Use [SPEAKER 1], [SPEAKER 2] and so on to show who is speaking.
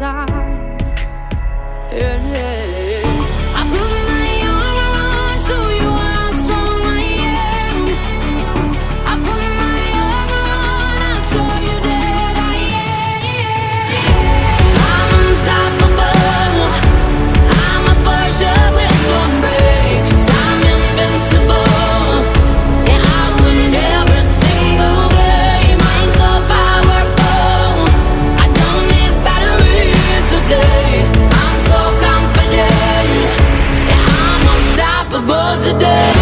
[SPEAKER 1] side. Yeah, yeah. I put my arm around, show you how strong I am. I put my arm around, I'll show you that I am. I'm unstoppable. I'm a Porsche with no brakes. I'm invincible. Yeah, I win every single game. I'm so powerful. I don't need batteries to play. I'm so confident. Yeah, I'm unstoppable today.